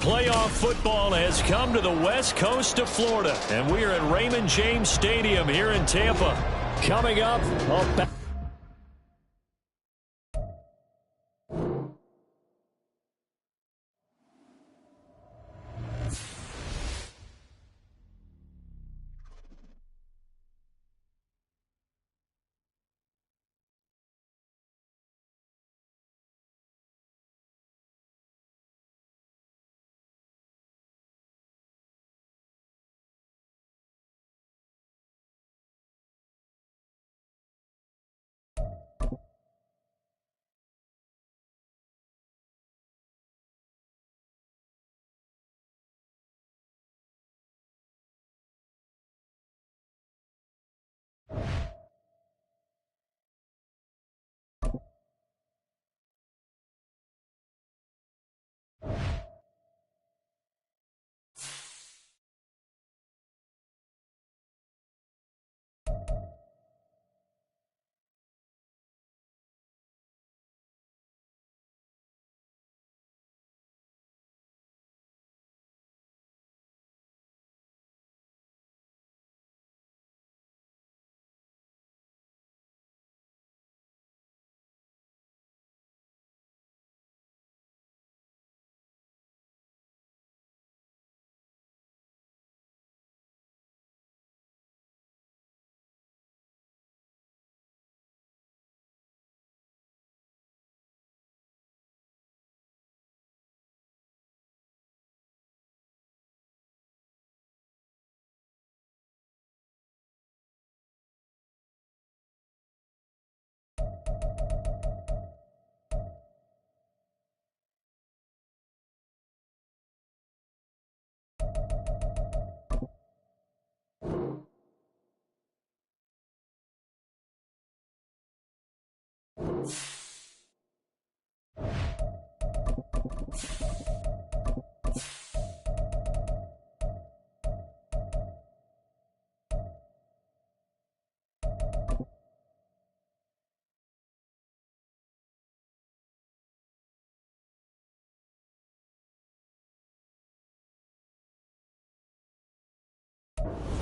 Playoff football has come to the west coast of Florida, and we are at Raymond James Stadium here in Tampa. Coming up,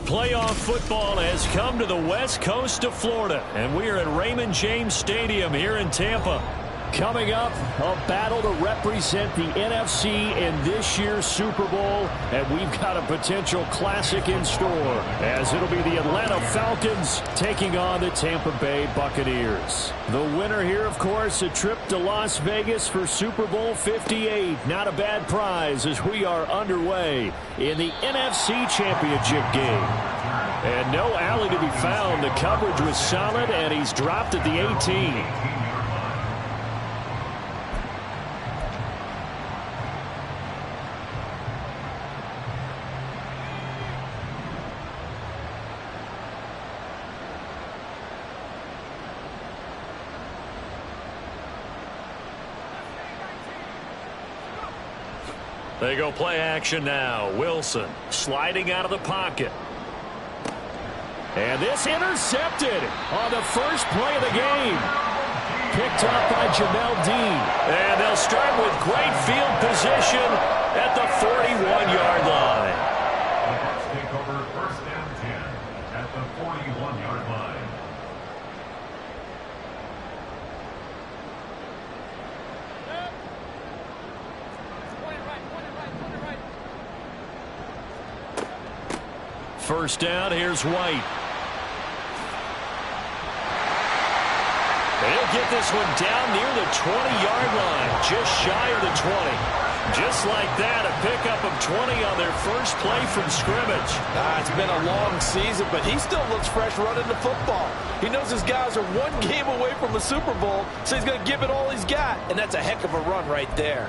playoff football has come to the west coast of Florida, and we are at Raymond James Stadium here in Tampa. Coming up, a battle to represent the NFC in this year's Super Bowl, and we've got a potential classic in store, as it'll be the Atlanta Falcons taking on the Tampa Bay Buccaneers. The winner here, of course, a trip to Las Vegas for Super Bowl 58. Not a bad prize as we are underway in the NFC Championship game. And no alley to be found. The coverage was solid, and he's dropped at the 18. They go play action now. Wilson sliding out of the pocket. And this intercepted on the first play of the game. Picked up by Jamel Dean. And they'll start with great field position at the 41-yard line. The Bucs take over first and 10 at the 41-yard line. First down, here's White. They'll get this one down near the 20-yard line, just shy of the 20. Just like that, a pickup of 20 on their first play from scrimmage. It's been a long season, but he still looks fresh running the football. He knows his guys are one game away from the Super Bowl, so he's going to give it all he's got, and that's a heck of a run right there.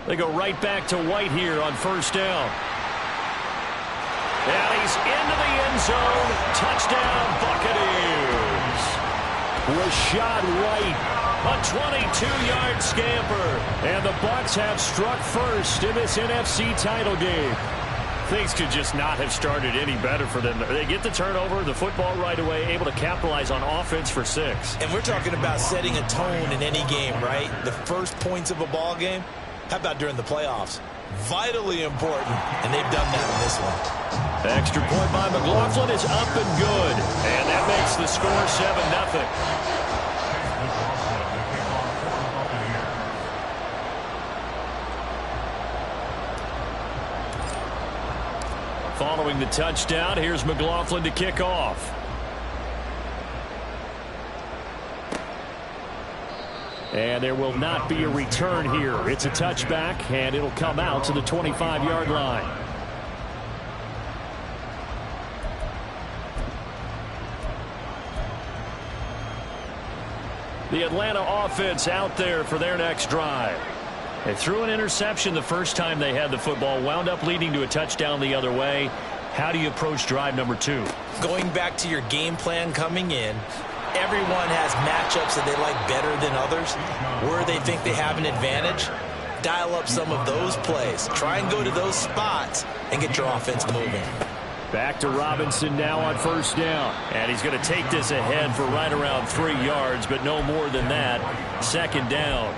They go right back to White here on first down. And he's into the end zone. Touchdown, Buccaneers. Rashad White, a 22-yard scamper. And the Bucs have struck first in this NFC title game. Things could just not have started any better for them. They get the turnover, the football right away, able to capitalize on offense for 6. And we're talking about setting a tone in any game, right? The first points of a ball game. How about during the playoffs? Vitally important, and they've done that in this one. Extra point by McLaughlin is up and good. And that makes the score 7-0. Following the touchdown, here's McLaughlin to kick off. And there will not be a return here. It's a touchback, and it'll come out to the 25-yard line. The Atlanta offense out there for their next drive. They threw an interception the first time they had the football, wound up leading to a touchdown the other way. How do you approach drive number 2? Going back to your game plan coming in, everyone has matchups that they like better than others. Where they think they have an advantage, dial up some of those plays. Try and go to those spots and get your offense moving. Back to Robinson now on first down. And he's going to take this ahead for right around 3 yards, but no more than that. Second down.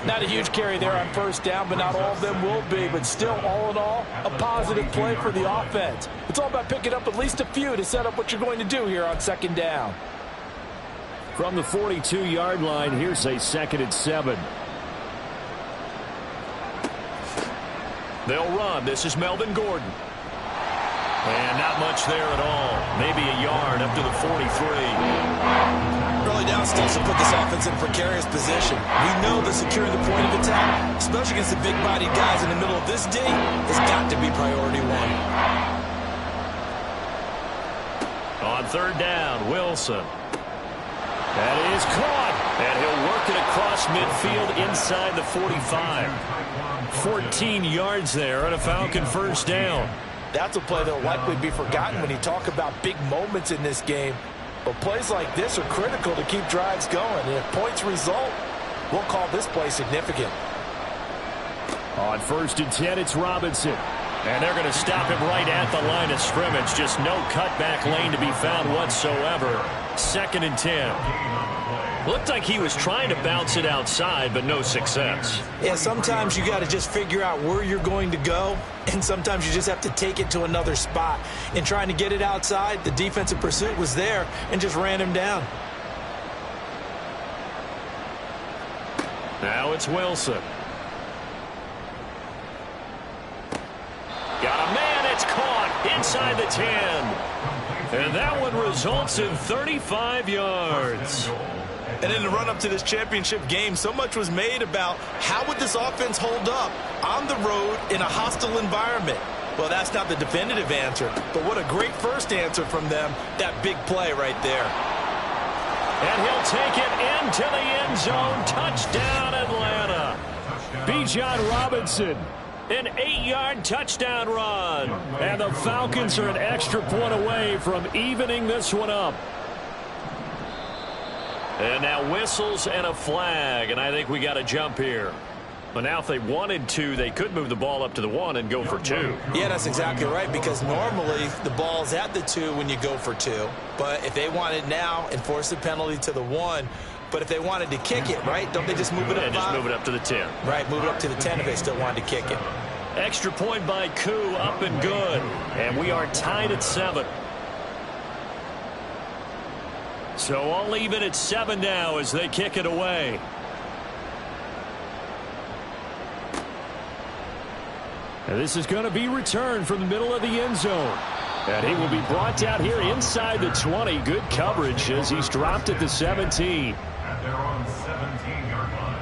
Not a huge carry there on first down, but not all of them will be. But still, all in all, a positive play for the offense. It's all about picking up at least a few to set up what you're going to do here on second down. From the 42-yard line, here's a 2nd and 7. They'll run. This is Melvin Gordon. And not much there at all. Maybe a yard up to the 43. Early down still to put this offense in a precarious position. We know that securing the point of attack, especially against the big-bodied guys in the middle of this day, has got to be priority 1. On third down, Wilson. That is caught. And he'll work it across midfield inside the 45. 14 yards there on a Falcon first down. That's a play that will likely be forgotten when you talk about big moments in this game. But plays like this are critical to keep drives going. And if points result, we'll call this play significant. On 1st and 10, it's Robinson. And they're going to stop him right at the line of scrimmage. Just no cutback lane to be found whatsoever. 2nd and 10. Looked like he was trying to bounce it outside, but no success. Yeah, sometimes you got to just figure out where you're going to go, and sometimes you just have to take it to another spot. In trying to get it outside, the defensive pursuit was there and just ran him down. Now it's Wilson. Got a man, it's caught inside the 10. And that one results in 35 yards. And in the run-up to this championship game, so much was made about how would this offense hold up on the road in a hostile environment. Well, that's not the definitive answer, but what a great first answer from them, that big play right there. And he'll take it into the end zone. Touchdown, Atlanta. Bijan Robinson, an 8-yard touchdown run. And the Falcons are an extra point away from evening this one up. And now whistles and a flag, and I think we got a jump here. But now if they wanted to, they could move the ball up to the 1 and go for 2. Yeah, that's exactly right, because normally the ball's at the 2 when you go for 2. But if they want it now, enforce the penalty to the 1. But if they wanted to kick it, right, don't they just move it up? Yeah, just move it up to the 10. Right, move it up to the 10 if they still wanted to kick it. Extra point by Koo, up and good. And we are tied at 7. So all even at 7 now as they kick it away. And this is going to be returned from the middle of the end zone. And he will be brought down here inside the 20. Good coverage as he's dropped at the 17. At their own 17-yard line.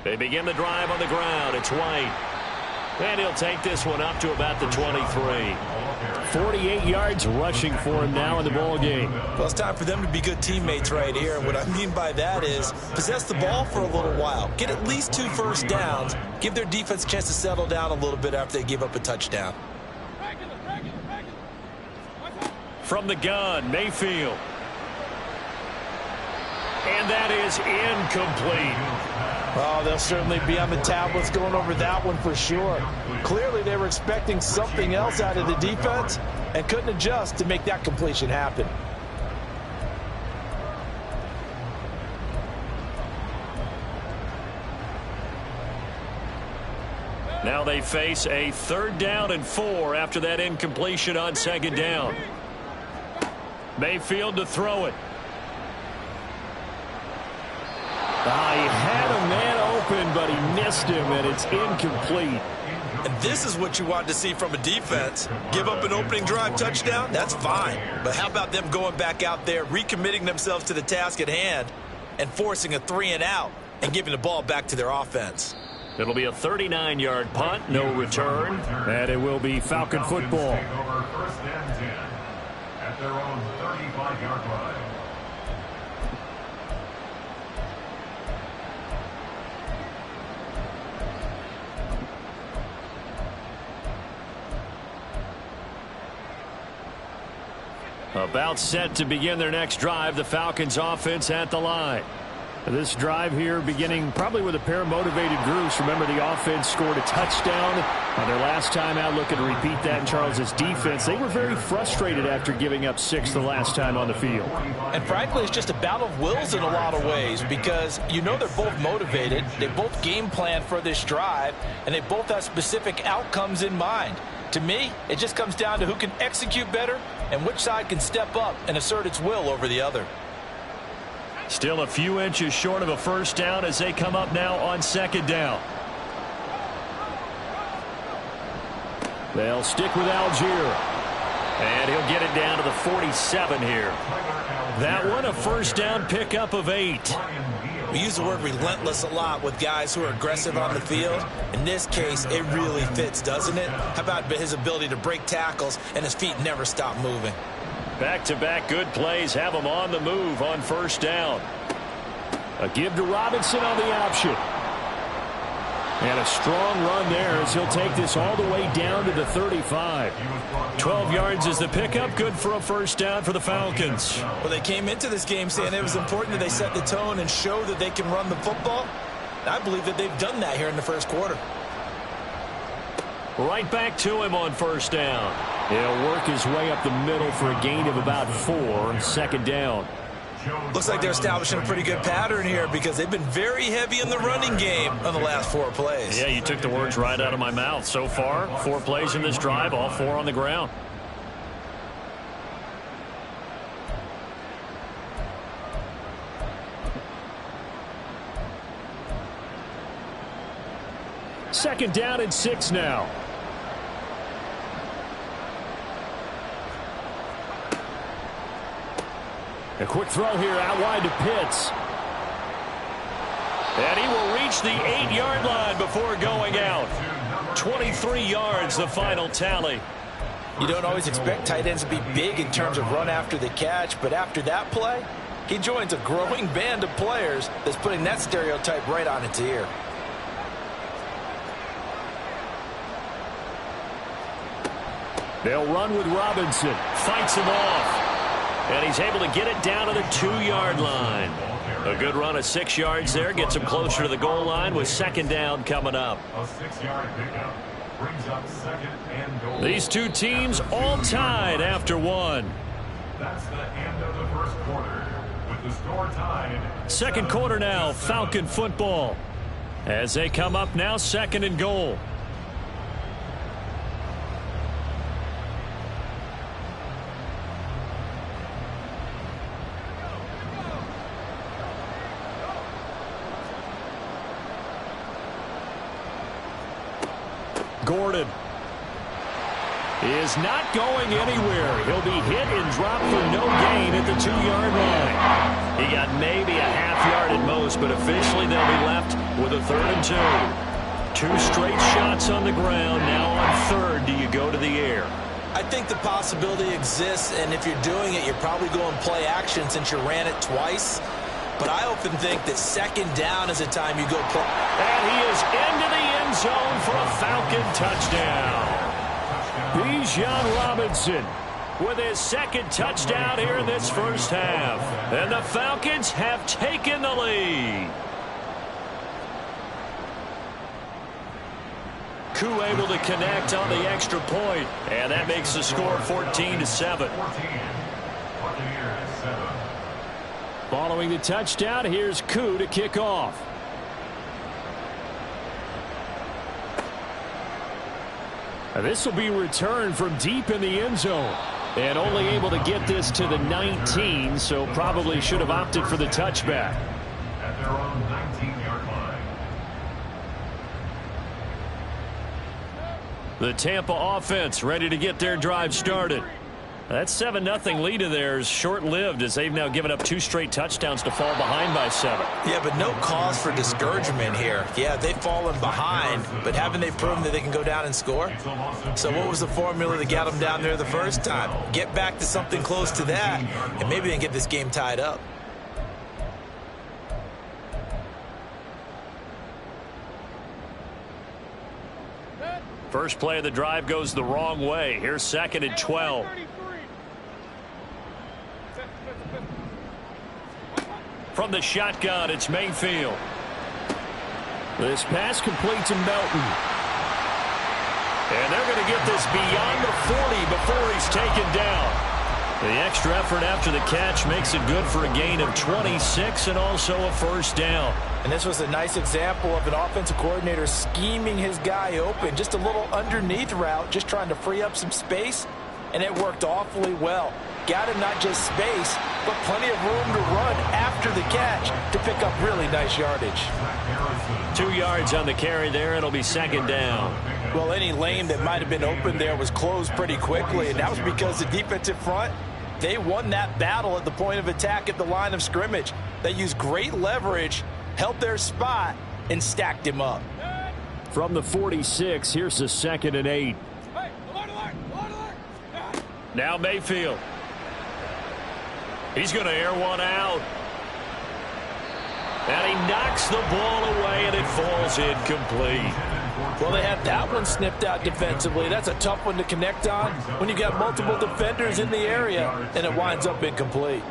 They begin the drive on the ground. It's White. And he'll take this one up to about the 23. 48 yards rushing for him now in the ball game. Well, it's time for them to be good teammates right here. And what I mean by that is possess the ball for a little while. Get at least 2 first downs. Give their defense a chance to settle down a little bit after they give up a touchdown. From the gun, Mayfield. And that is incomplete. Oh, they'll certainly be on the tablets going over that one for sure. Clearly, they were expecting something else out of the defense and couldn't adjust to make that completion happen. Now they face a 3rd down and 4 after that incompletion on 2nd down. Mayfield to throw it. He had a man open, but he missed him, and it's incomplete. And this is what you want to see from a defense. Give up an opening drive touchdown, that's fine. But how about them going back out there, recommitting themselves to the task at hand, and forcing a 3-and-out and giving the ball back to their offense? It'll be a 39-yard punt, no return, and it will be Falcon football. Take over 1st and 10 at their own 35-yard line. About set to begin their next drive, the Falcons offense at the line. This drive here beginning probably with a pair of motivated groups. Remember, the offense scored a touchdown on their last time out. Looking to repeat that in Charles's defense. They were very frustrated after giving up 6 the last time on the field. And frankly, it's just a battle of wills in a lot of ways because you know they're both motivated. They both game plan for this drive, and they both have specific outcomes in mind. To me, it just comes down to who can execute better and which side can step up and assert its will over the other. Still a few inches short of a 1st down as they come up now on 2nd down. They'll stick with Algier. And he'll get it down to the 47 here. That one a 1st down pickup of 8. We use the word relentless a lot with guys who are aggressive on the field. In this case, it really fits, doesn't it? How about his ability to break tackles and his feet never stop moving? Back-to-back good plays have him on the move on 1st down. A give to Robinson on the option. And a strong run there as he'll take this all the way down to the 35. 12 yards is the pickup. Good for a 1st down for the Falcons. Well, they came into this game saying it was important that they set the tone and show that they can run the football. I believe that they've done that here in the 1st quarter. Right back to him on 1st down. He'll work his way up the middle for a gain of about 4. 2nd down. Looks like they're establishing a pretty good pattern here because they've been very heavy in the running game on the last 4 plays. Yeah, you took the words right out of my mouth. So far, 4 plays in this drive, all 4 on the ground. Second down and 6 now. A quick throw here out wide to Pitts. And he will reach the 8-yard line before going out. 23 yards, the final tally. You don't always expect tight ends to be big in terms of run after the catch, but after that play, he joins a growing band of players that's putting that stereotype right on its ear. They'll run with Robinson. Fights him off. And he's able to get it down to the 2-yard line. A good run of 6 yards there. Gets him closer to the goal line with 2nd down coming up. A 6-yard pickup brings up 2nd and goal. These two teams all tied after 1. That's the end of the 1st quarter. with the score tied. Second quarter now, Falcon football. As they come up now, second and goal. Gordon is not going anywhere. He'll be hit and dropped for no gain at the 2-yard line. He got maybe a half yard at most, but officially they'll be left with a 3rd and 2. 2 straight shots on the ground. Now on 3rd, do you go to the air? I think the possibility exists, and if you're doing it, you're probably going play action since you ran it twice. But I often think that 2nd down is a time you go play. And he is into the end zone for a Falcon touchdown. Bijan Robinson with his 2nd touchdown here in this first half. And the Falcons have taken the lead. Koo able to connect on the extra point, and that makes the score 14-7. Following the touchdown, here's Koo to kick off. This will be returned from deep in the end zone. And only able to get this to the 19, so probably should have opted for the touchback. At their own 19-yard line. The Tampa offense ready to get their drive started. That 7-0 lead of theirs short-lived as they've now given up 2 straight touchdowns to fall behind by 7. Yeah, but no cause for discouragement here. Yeah, they've fallen behind, but haven't they proven that they can go down and score? So what was the formula that got them down there the first time? Get back to something close to that, and maybe they can get this game tied up. First play of the drive goes the wrong way. Here's 2nd and 12. From the shotgun, it's Mayfield. This pass complete to Melton. And they're going to get this beyond the 40 before he's taken down. The extra effort after the catch makes it good for a gain of 26 and also a first down. And this was a nice example of an offensive coordinator scheming his guy open. Just a little underneath route, just trying to free up some space, and it worked awfully well. Got him not just space, but plenty of room to run after the catch to pick up really nice yardage. 2 yards on the carry there. It'll be 2nd down. Well, any lane that might have been open there was closed pretty quickly, and that was because the defensive front, they won that battle at the point of attack at the line of scrimmage. They used great leverage, held their spot, and stacked him up. From the 46, here's the 2nd and 8. Now Mayfield. He's going to air one out. And he knocks the ball away, and it falls incomplete. Well, they had that one snipped out defensively. That's a tough one to connect on when you got multiple defenders in the area, and it winds up incomplete.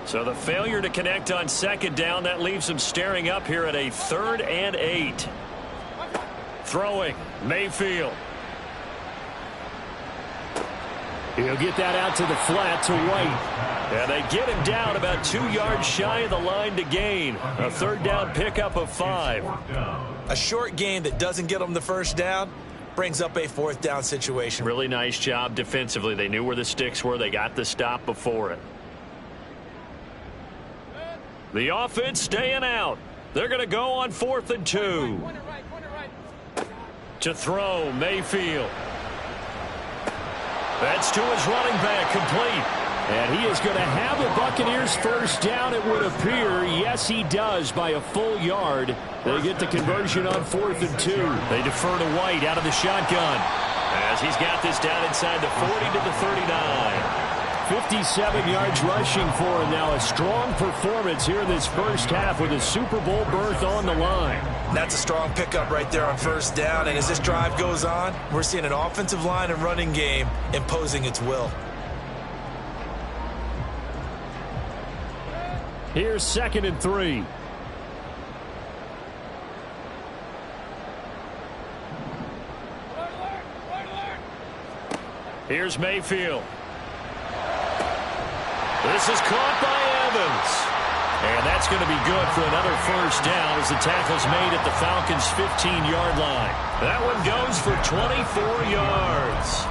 So the failure to connect on 2nd down, that leaves them staring up here at a 3rd and 8. Throwing, Mayfield. He'll get that out to the flat to White. And they get him down about 2 yards shy of the line to gain. A 3rd down pickup of 5. A short gain that doesn't get them the first down brings up a 4th down situation. Really nice job defensively. They knew where the sticks were. They got the stop before it. The offense staying out. They're going to go on 4th and 2. To throw, Mayfield. That's to his running back, complete. And he is going to have the Buccaneers first down, it would appear. Yes, he does, by a full yard. They get the conversion on 4th and 2. They defer to White out of the shotgun as he's got this down inside the 40 to the 39. 57 yards rushing for him now. A strong performance here in this first half with a Super Bowl berth on the line. That's a strong pickup right there on 1st down. And as this drive goes on, we're seeing an offensive line and running game imposing its will. Here's 2nd and 3. Here's Mayfield. This is caught by Evans. And that's going to be good for another first down as the tackle's made at the Falcons' 15-yard line. That one goes for 24 yards.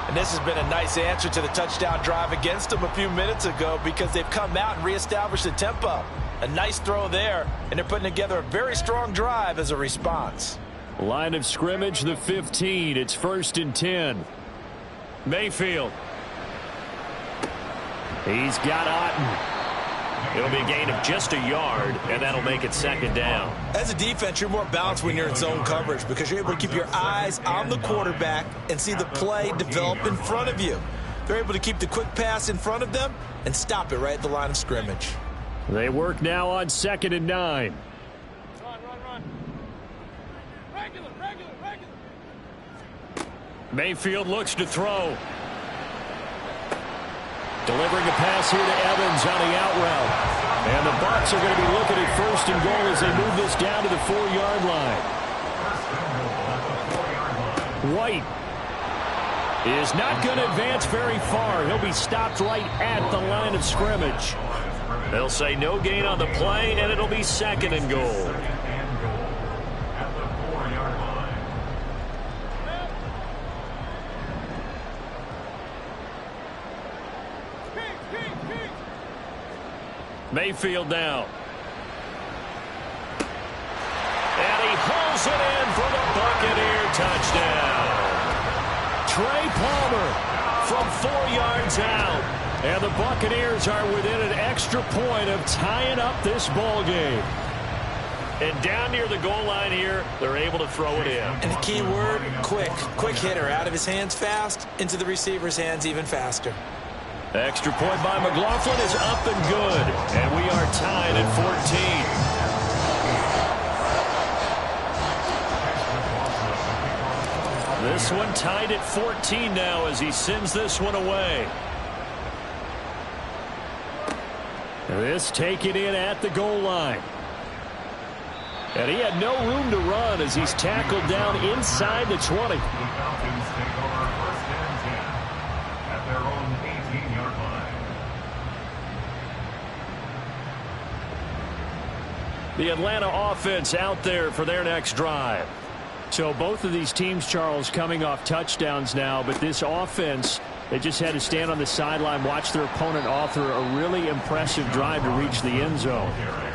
And this has been a nice answer to the touchdown drive against them a few minutes ago because they've come out and reestablished the tempo. A nice throw there, and they're putting together a very strong drive as a response. Line of scrimmage, the 15. It's 1st and 10. Mayfield. He's got Otten. It'll be a gain of just a yard, and that'll make it 2nd down. As a defense, you're more balanced when you're in zone coverage because you're able to keep your eyes on the quarterback and see the play develop in front of you. They're able to keep the quick pass in front of them and stop it right at the line of scrimmage. They work now on 2nd and 9. Run. Regular. Mayfield looks to throw. Delivering a pass here to Evans on the out route. And the Bucs are going to be looking at 1st and goal as they move this down to the 4-yard line. White is not going to advance very far. He'll be stopped right at the line of scrimmage. They'll say no gain on the play, and it'll be 2nd and goal. Mayfield now. And he hauls it in for the Buccaneer touchdown. Trey Palmer from 4 yards out. And the Buccaneers are within an extra point of tying up this ball game. And down near the goal line here, they're able to throw it in. And the key word, quick. Quick hitter. Out of his hands fast, into the receiver's hands even faster. Extra point by McLaughlin is up and good. And we are tied at 14. This one tied at 14 now as he sends this one away. This taken in at the goal line. And he had no room to run as he's tackled down inside the 20. The Atlanta offense out there for their next drive. So both of these teams, Charles, coming off touchdowns now, but this offense, they just had to stand on the sideline, watch their opponent author a really impressive drive to reach the end zone.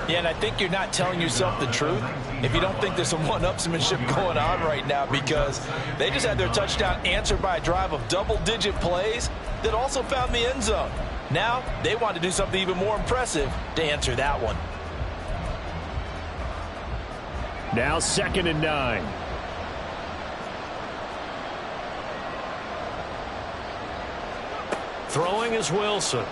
Yeah, and I think you're not telling yourself the truth if you don't think there's some one-upsmanship going on right now because they just had their touchdown answered by a drive of double-digit plays that also found the end zone. Now they want to do something even more impressive to answer that one. Now 2nd and 9. Throwing is Wilson.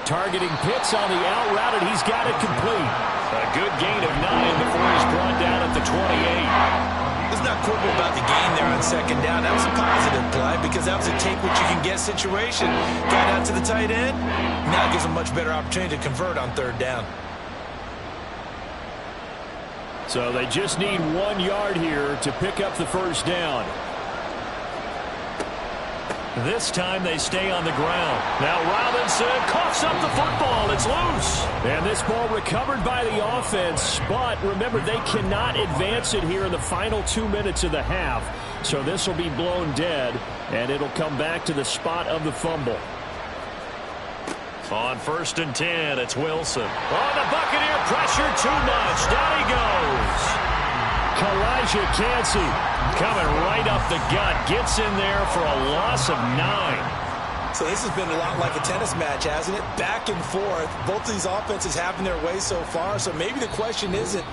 Targeting Pitts on the out route, and he's got it complete. A good gain of 9 before he's brought down at the 28. Let's not quibble about the gain there on 2nd down. That was a positive play because that was a take-what-you-can-get situation. Got out to the tight end. Now it gives him a much better opportunity to convert on 3rd down. So they just need 1 yard here to pick up the first down. This time they stay on the ground. Now Robinson coughs up the football. It's loose. And this ball recovered by the offense. But remember, they cannot advance it here in the final 2 minutes of the half. So this will be blown dead, and it'll come back to the spot of the fumble. On 1st and 10, it's Wilson. Oh, the Buccaneer pressure too much. Down he goes. Kalijah Kancey coming right up the gut. Gets in there for a loss of 9. So this has been a lot like a tennis match, hasn't it? Back and forth. Both of these offenses having their way so far. So maybe the question isn't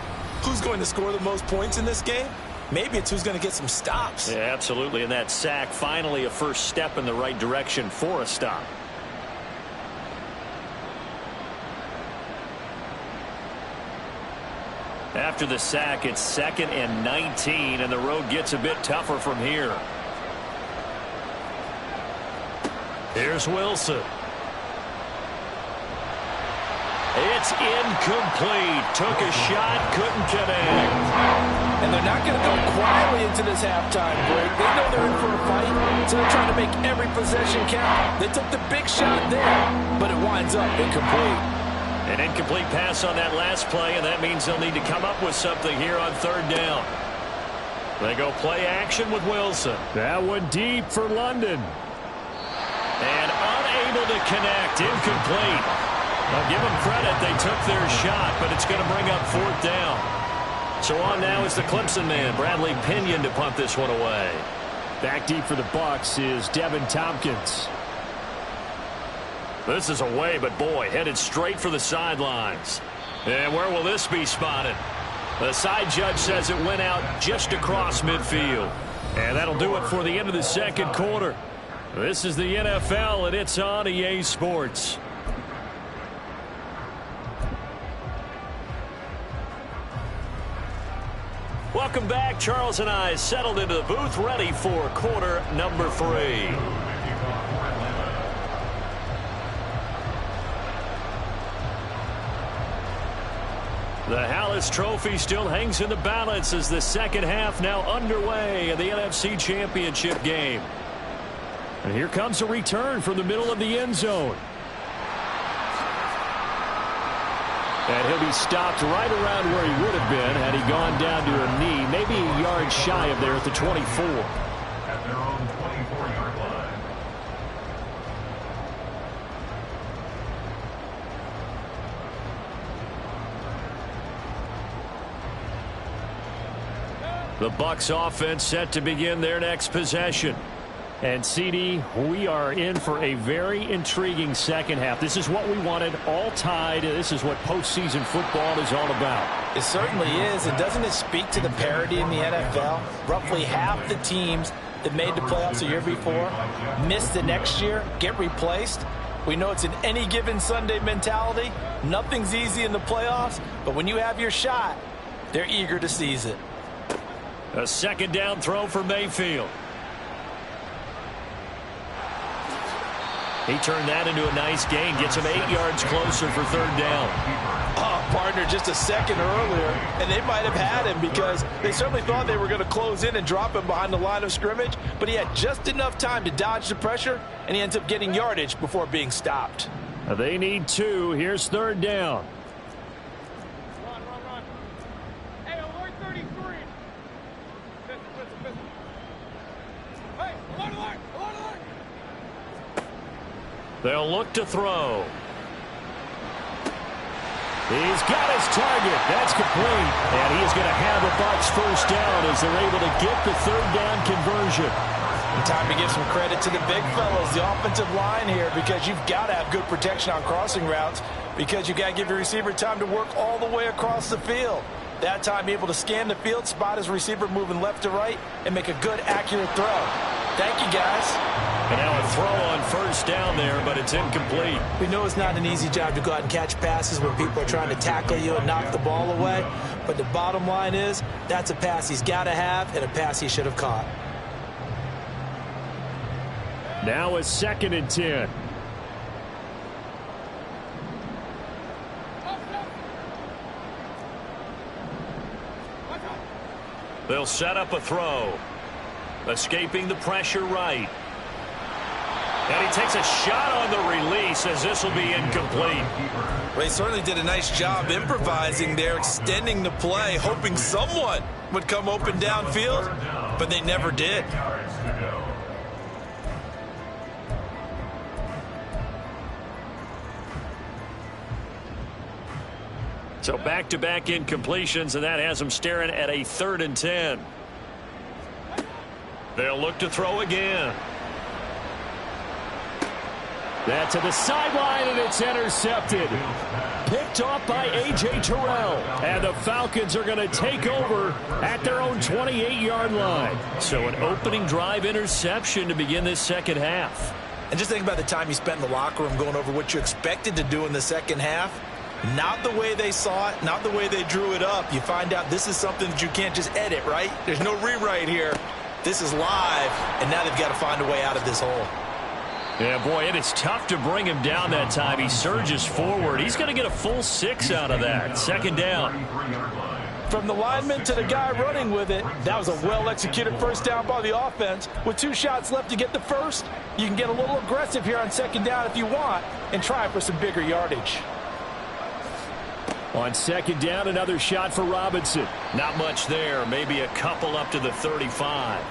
who's going to score the most points in this game. Maybe it's who's going to get some stops. Yeah, absolutely. And that sack, finally a first step in the right direction for a stop. After the sack, it's 2nd and 19, and the road gets a bit tougher from here. Here's Wilson. It's incomplete. Took a shot, couldn't connect. And they're not going to go quietly into this halftime break. They know they're in for a fight, so they're trying to make every possession count. They took the big shot there, but it winds up incomplete. An incomplete pass on that last play, and that means they'll need to come up with something here on third down. They go play action with Wilson. That one deep for London. And unable to connect. Incomplete. I'll give them credit. They took their shot, but it's going to bring up fourth down. So on now is the Clemson man, Bradley Pinion, to punt this one away. Back deep for the Bucs is Devin Tompkins. This is away, but boy, headed straight for the sidelines. And where will this be spotted? The side judge says it went out just across midfield. And that'll do it for the end of the second quarter. This is the NFL, and it's on EA Sports. Welcome back. Charles and I settled into the booth, ready for quarter number 3. The Hallis Trophy still hangs in the balance as the second half now underway in the NFC Championship game. And here comes a return from the middle of the end zone. And he'll be stopped right around where he would have been had he gone down to a knee, maybe a yard shy of there at the 24. At their own 24-yard line. The Bucs offense set to begin their next possession. And, CD, we are in for a very intriguing second half. This is what we wanted, all tied. This is what postseason football is all about. It certainly is, and doesn't it speak to the parity in the NFL? Roughly half the teams that made the playoffs the year before miss the next year, get replaced. We know it's an any given Sunday mentality. Nothing's easy in the playoffs, but when you have your shot, they're eager to seize it. A second down throw for Mayfield. He turned that into a nice gain. Gets him 8 yards closer for third down. Oh, partner, just a second earlier, and they might have had him because they certainly thought they were going to close in and drop him behind the line of scrimmage, but he had just enough time to dodge the pressure, and he ends up getting yardage before being stopped. They need 2. Here's third down. Run. Hey, alert 33. Listen. Hey, alert. They'll look to throw. He's got his target. That's complete. And he is going to have the Bucs first down as they're able to get the third down conversion. And time to give some credit to the big fellas, the offensive line here, because you've got to have good protection on crossing routes because you've got to give your receiver time to work all the way across the field. That time, be able to scan the field, spot his receiver moving left to right, and make a good, accurate throw. Thank you, guys. And now a throw on first down there, but it's incomplete. We know it's not an easy job to go out and catch passes when people are trying to tackle you and knock the ball away. But the bottom line is, that's a pass he's got to have and a pass he should have caught. Now a 2nd and 10. They'll set up a throw. Escaping the pressure right. And he takes a shot on the release as this will be incomplete. Well, he certainly did a nice job improvising there, extending the play, hoping someone would come open downfield, but they never did. So back-to-back incompletions, and that has them staring at a 3rd and 10. They'll look to throw again. That's to the sideline, and it's intercepted. Picked off by A.J. Terrell. And the Falcons are going to take over at their own 28-yard line. So an opening drive interception to begin this second half. And just think about the time you spent in the locker room going over what you expected to do in the second half. Not the way they saw it, not the way they drew it up. You find out this is something that you can't just edit, right? There's no rewrite here. This is live, and now they've got to find a way out of this hole. Yeah, boy, and it's tough to bring him down that time. He surges forward. He's going to get a full 6 out of that. Second down. From the lineman to the guy running with it, that was a well-executed first down by the offense. With 2 shots left to get the first, you can get a little aggressive here on second down if you want and try for some bigger yardage. On second down, another shot for Robinson. Not much there, maybe a couple up to the 35.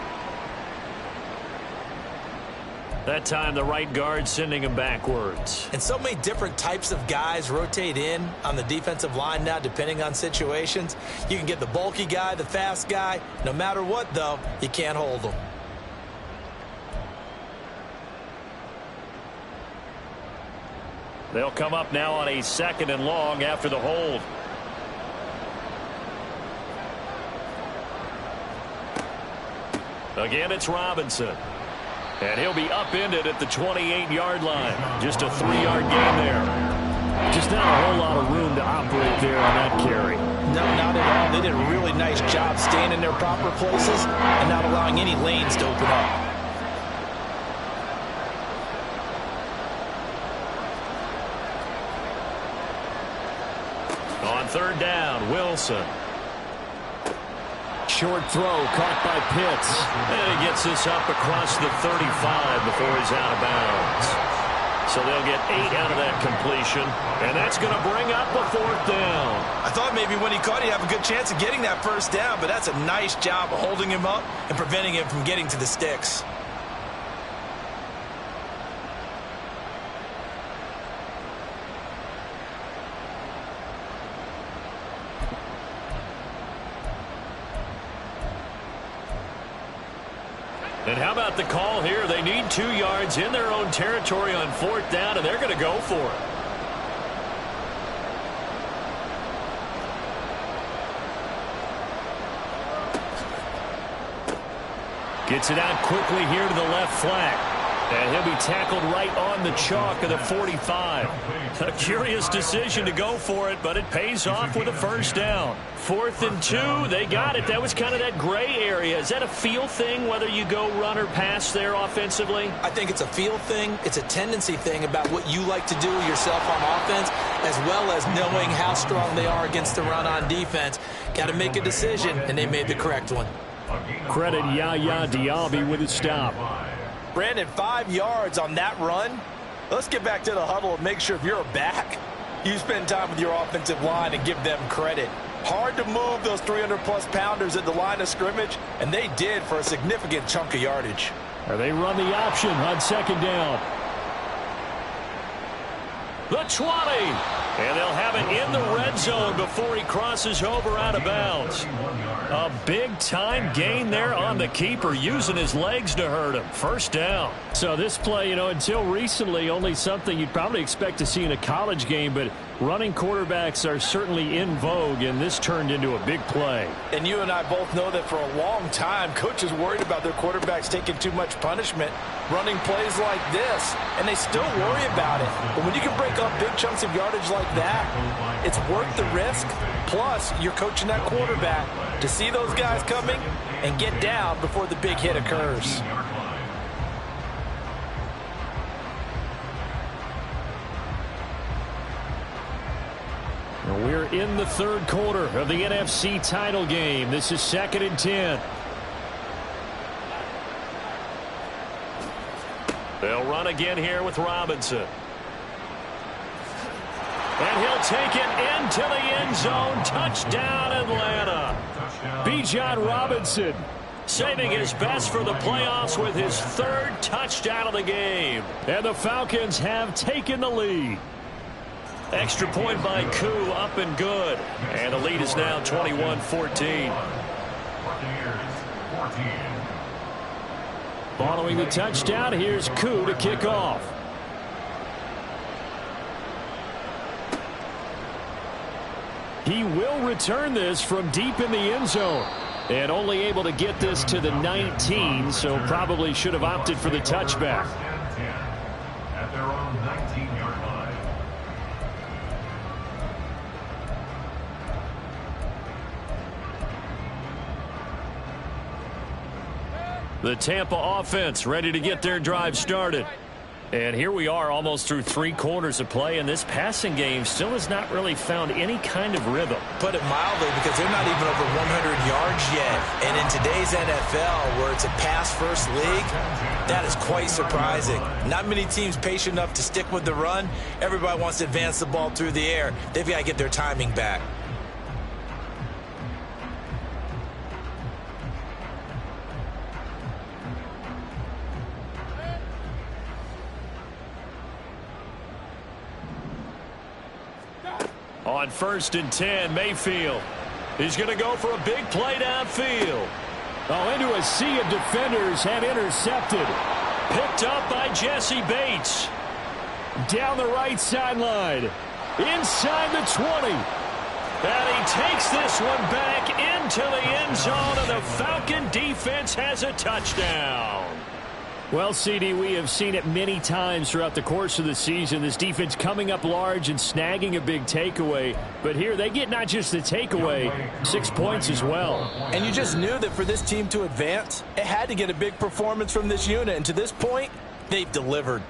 That time, the right guard sending him backwards. And so many different types of guys rotate in on the defensive line now, depending on situations. You can get the bulky guy, the fast guy. No matter what, though, you can't hold them. They'll come up now on a 2nd and long after the hold. Again, it's Robinson. And he'll be upended at the 28-yard line. Just a 3-yard gain there. Just not a whole lot of room to operate there on that carry. No, not at all. They did a really nice job staying in their proper places and not allowing any lanes to open up. On 3rd down, Wilson. Short throw caught by Pitts. And he gets this up across the 35 before he's out of bounds. So they'll get 8 out of that completion. And that's going to bring up a 4th down. I thought maybe when he caught it, he'd have a good chance of getting that first down, but that's a nice job of holding him up and preventing him from getting to the sticks. And how about the call here? They need 2 yards in their own territory on 4th down, and they're going to go for it. Gets it out quickly here to the left flank. And he'll be tackled right on the chalk of the 45. A curious decision to go for it, but it pays off with a first down. 4th and 2, they got it. That was kind of that gray area. Is that a feel thing, whether you go run or pass there offensively? I think it's a feel thing. It's a tendency thing about what you like to do yourself on offense, as well as knowing how strong they are against the run on defense. Got to make a decision, and they made the correct one. Credit Yaya Diaby with a stop. Brandon, 5 yards on that run. Let's get back to the huddle and make sure if you're a back, you spend time with your offensive line and give them credit. Hard to move those 300-plus pounders at the line of scrimmage, and they did for a significant chunk of yardage. Or they run the option on 2nd down. The 20. And they'll have it in the red zone before he crosses over out of bounds. A big-time gain there on the keeper, using his legs to hurt him. First down. So this play, until recently, only something you'd probably expect to see in a college game, but running quarterbacks are certainly in vogue, and this turned into a big play. And you and I both know that for a long time, coaches worried about their quarterbacks taking too much punishment, running plays like this, and they still worry about it. But when you can break up big chunks of yardage like that, it's worth the risk. Plus, you're coaching that quarterback to see those guys coming and get down before the big hit occurs. We're in the 3rd quarter of the NFC title game. This is 2nd and 10. They'll run again here with Robinson. And he'll take it into the end zone. Touchdown, Atlanta. Bijan Robinson saving his best for the playoffs with his 3rd touchdown of the game. And the Falcons have taken the lead. Extra point by Koo, up and good. And the lead is now 21-14. Following the touchdown, here's Koo to kick off. He will return this from deep in the end zone. And only able to get this to the 19, so probably should have opted for the touchback. At their own 19-yard line. The Tampa offense ready to get their drive started. And here we are almost through 3 quarters of play, and this passing game still has not really found any kind of rhythm. Put it mildly, because they're not even over 100 yards yet. And in today's NFL, where it's a pass-first league, that is quite surprising. Not many teams patient enough to stick with the run. Everybody wants to advance the ball through the air. They've got to get their timing back. On 1st and 10, Mayfield. He's going to go for a big play downfield. Oh, into a sea of defenders and intercepted. Picked up by Jesse Bates. Down the right sideline. Inside the 20. And he takes this one back into the end zone, and the Falcon defense has a touchdown. Well, CD, we have seen it many times throughout the course of the season. This defense coming up large and snagging a big takeaway. But here they get not just the takeaway, 6 points as well. And you just knew that for this team to advance, it had to get a big performance from this unit. And to this point, they've delivered.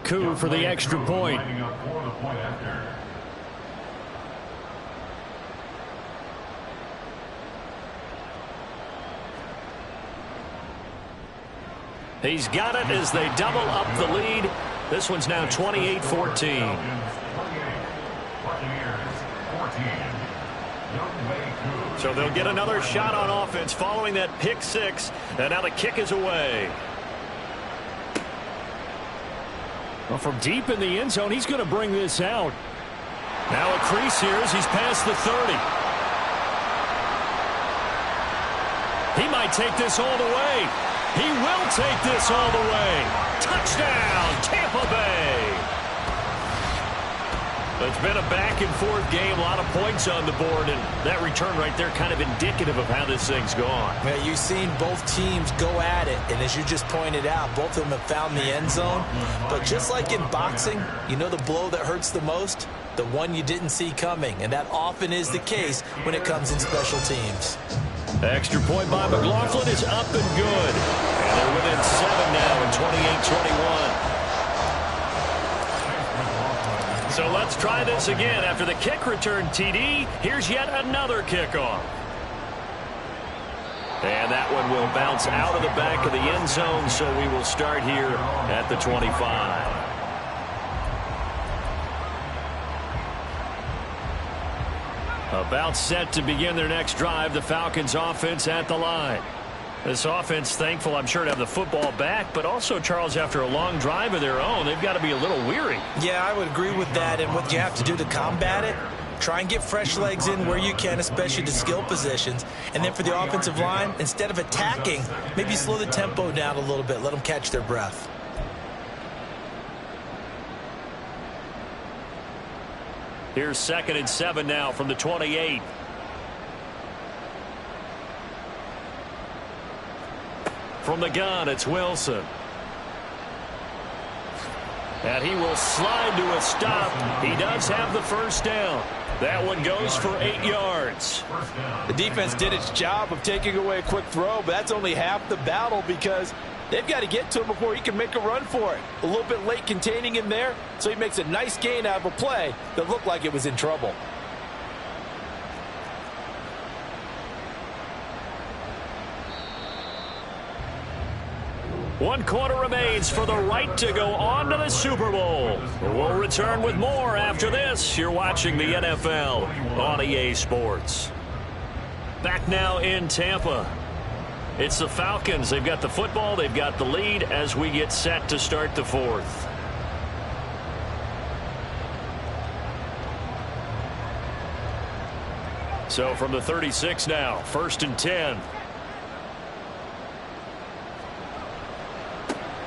Coup for the extra point. He's got it as they double up the lead. This one's now 28-14. So they'll get another shot on offense following that pick 6. And now the kick is away. Well, from deep in the end zone, he's going to bring this out. Now a crease here as he's past the 30. He might take this all the way. He will take this all the way. Touchdown, Tampa Bay. It's been a back-and-forth game, a lot of points on the board, and that return right there kind of indicative of how this thing's gone. Man, you've seen both teams go at it, and as you just pointed out, both of them have found the end zone. But just like in boxing, you know the blow that hurts the most? The one you didn't see coming, and that often is the case when it comes in special teams. Extra point by McLaughlin is up and good. And they're within 7 now in 28-21. So let's try this again. After the kick return TD, here's yet another kickoff. And that one will bounce out of the back of the end zone, so we will start here at the 25. About set to begin their next drive, the Falcons offense at the line. This offense thankful, I'm sure, to have the football back, but also, Charles, after a long drive of their own, they've got to be a little weary. Yeah, I would agree with that, and what you have to do to combat it, try and get fresh legs in where you can, especially to skill positions. And then for the offensive line, instead of attacking, maybe slow the tempo down a little bit, let them catch their breath. Here's 2nd and 7 now from the 28. From the gun, it's Wilson. And he will slide to a stop. He does have the first down. That one goes for 8 yards. The defense did its job of taking away a quick throw, but that's only half the battle because they've got to get to him before he can make a run for it. A little bit late containing him there, so he makes a nice gain out of a play that looked like it was in trouble. One quarter remains for the right to go on to the Super Bowl. We'll return with more after this. You're watching the NFL on EA Sports. Back now in Tampa. It's the Falcons. They've got the football. They've got the lead as we get set to start the 4th. So from the 36 now, 1st and 10.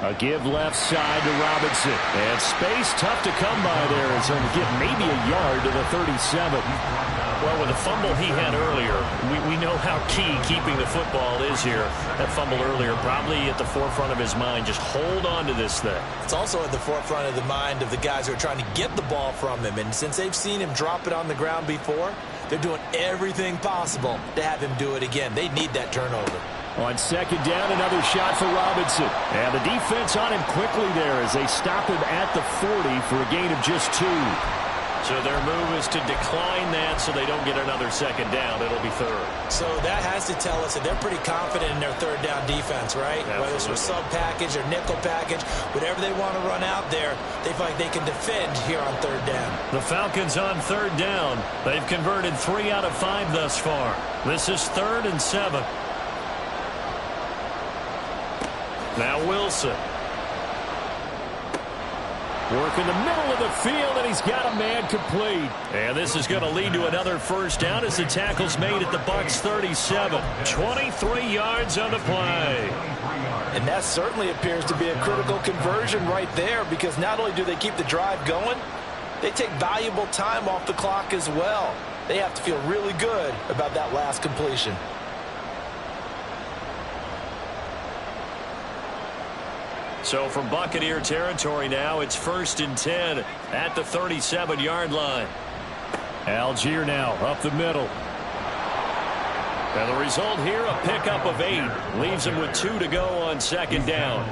A give left side to Robinson. And space tough to come by there as he'll get maybe a yard to the 37. Well, with the fumble he had earlier, we know how key keeping the football is here. That fumble earlier probably at the forefront of his mind. Just hold on to this thing. It's also at the forefront of the mind of the guys who are trying to get the ball from him. And since they've seen him drop it on the ground before, they're doing everything possible to have him do it again. They need that turnover. On second down, another shot for Robinson. And the defense on him quickly there as they stop him at the 40 for a gain of just 2. So their move is to decline that so they don't get another second down. It'll be third. So that has to tell us that they're pretty confident in their third down defense, right? Absolutely. Whether it's with sub package or nickel package, whatever they want to run out there, they feel like they can defend here on third down. The Falcons on third down. They've converted 3 out of 5 thus far. This is 3rd and 7. Now Wilson. Work in the middle of the field, and he's got a man complete. And this is going to lead to another first down as the tackle's made at the Bucs 37. 23 yards on the play. And that certainly appears to be a critical conversion right there, because not only do they keep the drive going, they take valuable time off the clock as well. They have to feel really good about that last completion. So from Buccaneer territory now, it's 1st and 10 at the 37-yard line. Algier now up the middle. And the result here, a pickup of 8. Leaves him with 2 to go on second down.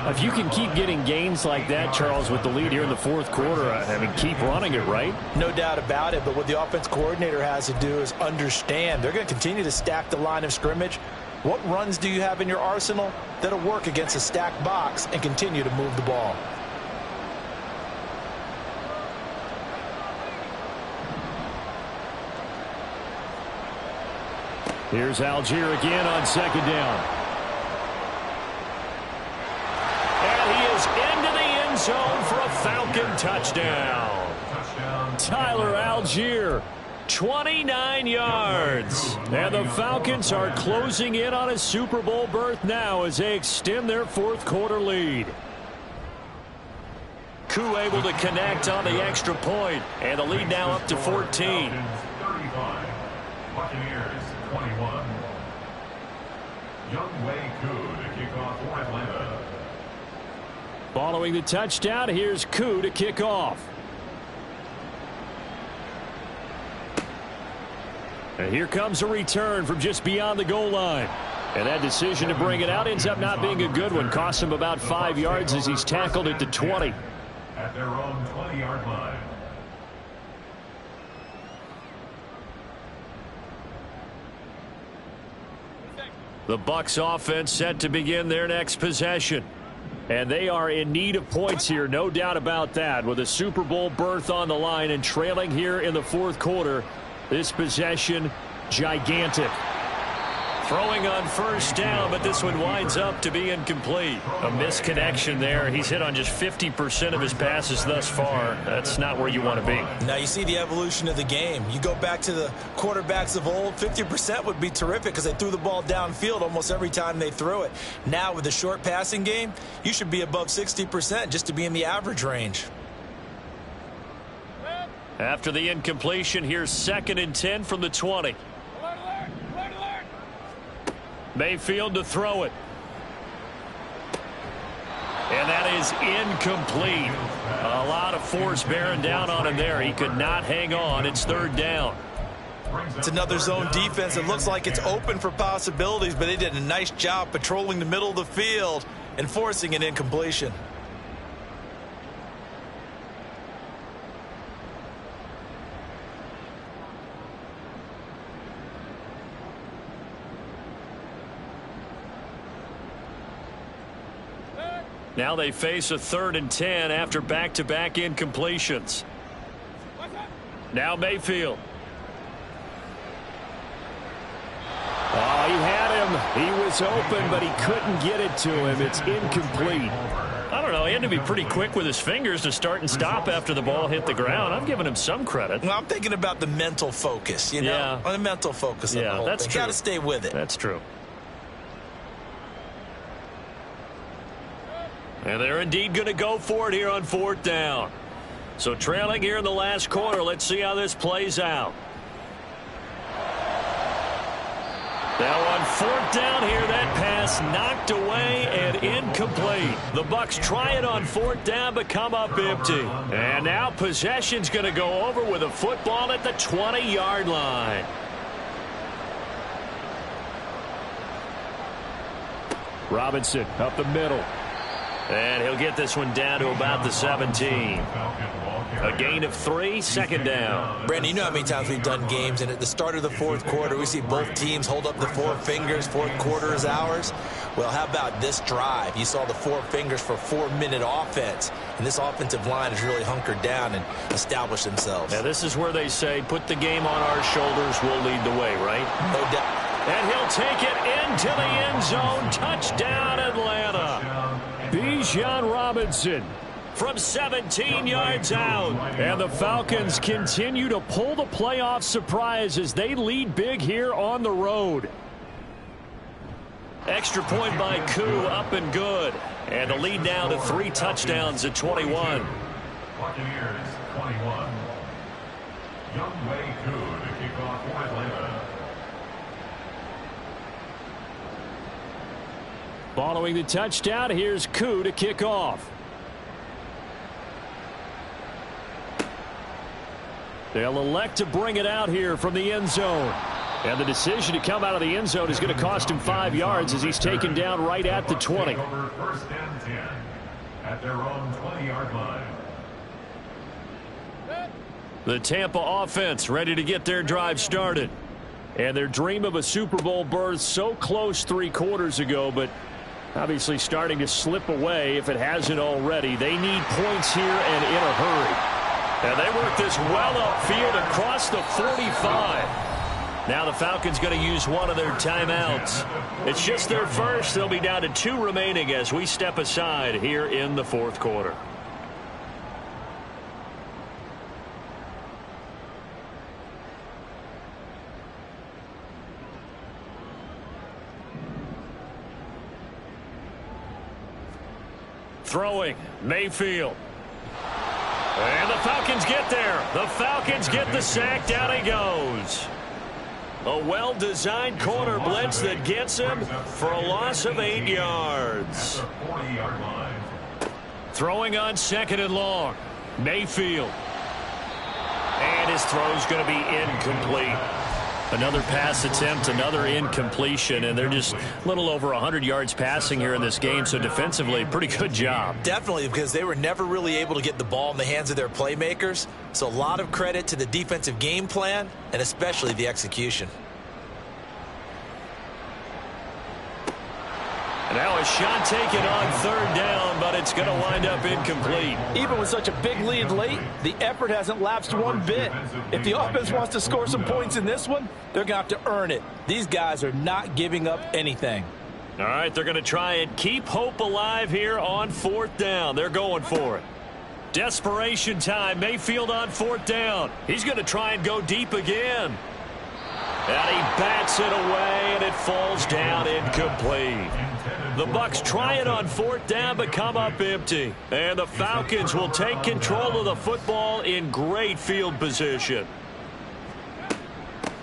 If you can keep getting gains like that, Charles, with the lead here in the 4th quarter, I mean, keep running it, right? No doubt about it, but what the offense coordinator has to do is understand they're going to continue to stack the line of scrimmage. What runs do you have in your arsenal that'll work against a stacked box and continue to move the ball? Here's Algier again on second down. And he is into the end zone for a Falcon touchdown. Tyler Algier. 29 yards. And the Falcons are closing in on a Super Bowl berth now as they extend their 4th quarter lead. Koo able to connect on the extra point, and the lead now up to 14. 35. Buccaneers 21. Young Wei Koo to kick off for Atlanta. Following the touchdown, here's Koo to kick off. And here comes a return from just beyond the goal line. And that decision to bring it out ends up not being a good one. Costs him about 5 yards as he's tackled at the 20. At their own 20-yard line. The Bucs offense set to begin their next possession. And they are in need of points here, no doubt about that. With a Super Bowl berth on the line and trailing here in the 4th quarter. This possession, gigantic. Throwing on first down, but this one winds up to be incomplete. A misconnection there. He's hit on just 50% of his passes thus far. That's not where you want to be. Now you see the evolution of the game. You go back to the quarterbacks of old, 50% would be terrific because they threw the ball downfield almost every time they threw it. Now with the short passing game, you should be above 60% just to be in the average range. After the incompletion, here's 2nd and 10 from the 20. Mayfield to throw it. And that is incomplete. A lot of force bearing down on him there. He could not hang on. It's 3rd down. It's another zone defense. It looks like it's open for possibilities, but they did a nice job patrolling the middle of the field and forcing an incompletion. Now they face a 3rd and 10 after back-to-back incompletions. Now Mayfield. Oh, he had him. He was open, but he couldn't get it to him. It's incomplete. I don't know. He had to be pretty quick with his fingers to start and stop after the ball hit the ground. I'm giving him some credit. Well, I'm thinking about the mental focus, you know? Yeah. On the mental focus of the whole that's thing. true. Got to stay with it. That's true. And they're indeed going to go for it here on 4th down. So trailing here in the last quarter. Let's see how this plays out. Now on 4th down here, that pass knocked away and incomplete. The Bucs try it on 4th down, but come up empty. And now possession's going to go over with a football at the 20-yard line. Robinson up the middle. And he'll get this one down to about the 17. A gain of 3, 2nd down. Brandon, you know how many times we've done games, and at the start of the 4th quarter, we see both teams hold up the 4 fingers, 4th quarter is ours. Well, how about this drive? You saw the 4 fingers for 4-minute offense, and this offensive line has really hunkered down and established themselves. Now, this is where they say, put the game on our shoulders, we'll lead the way, right? No doubt. And he'll take it into the end zone. Touchdown, Atlanta. Bijan Robinson from 17 yards out. And the Falcons continue to pull the playoff surprise as they lead big here on the road. Extra point by Koo, up and good. And the lead now to 3 touchdowns at 21. Buccaneers 21. Young Wei Koo to kick off for Atlanta. Following the touchdown, here's Koo to kick off. They'll elect to bring it out here from the end zone. And the decision to come out of the end zone is going to cost him 5 yards as he's taken down right at the 20. Over 1st and 10 at their own 20-yard line. The Tampa offense ready to get their drive started. And their dream of a Super Bowl berth so close 3 quarters ago, but obviously starting to slip away if it hasn't already. They need points here and in a hurry. And they work this well upfield across the 45. Now the Falcons going to use one of their timeouts. It's just their first. They'll be down to 2 remaining as we step aside here in the 4th quarter. Throwing, Mayfield. And the Falcons get there. The Falcons get the sack. Down he goes. A well-designed corner blitz that gets him for a loss of 8 yards. Throwing on 2nd and long. Mayfield. And his throw's going to be incomplete. Another pass attempt, another incompletion, and they're just a little over 100 yards passing here in this game, so defensively, pretty good job. Definitely, because they were never really able to get the ball in the hands of their playmakers, so a lot of credit to the defensive game plan, and especially the execution. Now a shot taken on 3rd down, but it's going to wind up incomplete. Even with such a big lead late, the effort hasn't lapsed one bit. If the offense wants to score some points in this one, they're going to have to earn it. These guys are not giving up anything. All right, they're going to try and keep hope alive here on 4th down. They're going for it. Desperation time. Mayfield on 4th down. He's going to try and go deep again. And he bats it away, and it falls down incomplete. The Bucs try it on 4th down, but come up empty. And the Falcons will take control of the football in great field position.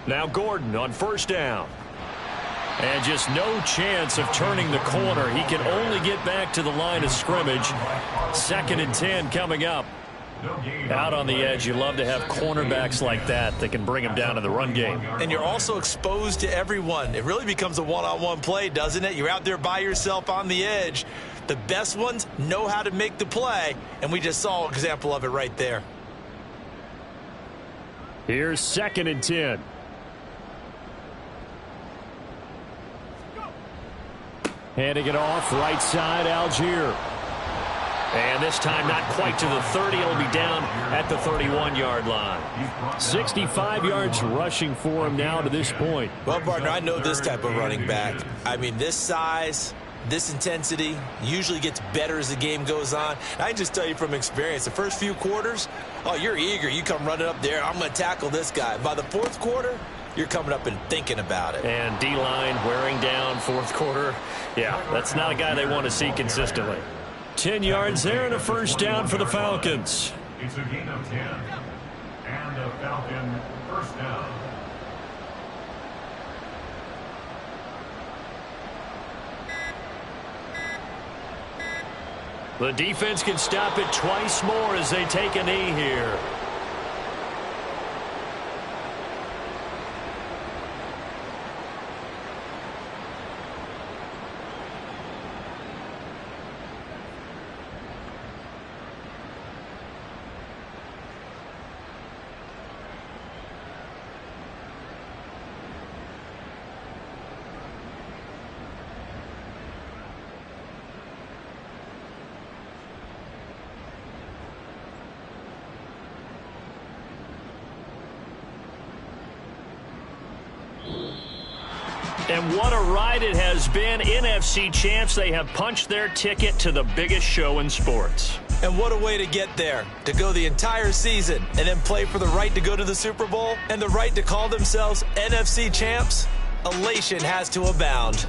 Now Gordon on 1st down. And just no chance of turning the corner. He can only get back to the line of scrimmage. 2nd and 10 coming up. Out on the edge, you love to have cornerbacks like that that can bring them down in the run game. And you're also exposed to everyone. It really becomes a one-on-one play, doesn't it? You're out there by yourself on the edge. The best ones know how to make the play, and we just saw an example of it right there. Here's 2nd and 10. Handing it off, right side, Algier. And this time not quite to the 30. It'll be down at the 31-yard line. 65 yards rushing for him now to this point. Well, partner, I know this type of running back. I mean, this size, this intensity usually gets better as the game goes on. And I can just tell you from experience, the first few quarters, oh, you're eager. You come running up there, I'm going to tackle this guy. By the 4th quarter, you're coming up and thinking about it. And D-line wearing down 4th quarter. Yeah, that's not a guy they want to see consistently. 10 yards there and a first down for the Falcons. It's a gain of 10. And a Falcon first down. The defense can stop it twice more as they take a knee here. And what a ride it has been. NFC champs, they have punched their ticket to the biggest show in sports. And what a way to get there, to go the entire season and then play for the right to go to the Super Bowl and the right to call themselves NFC champs. Elation has to abound.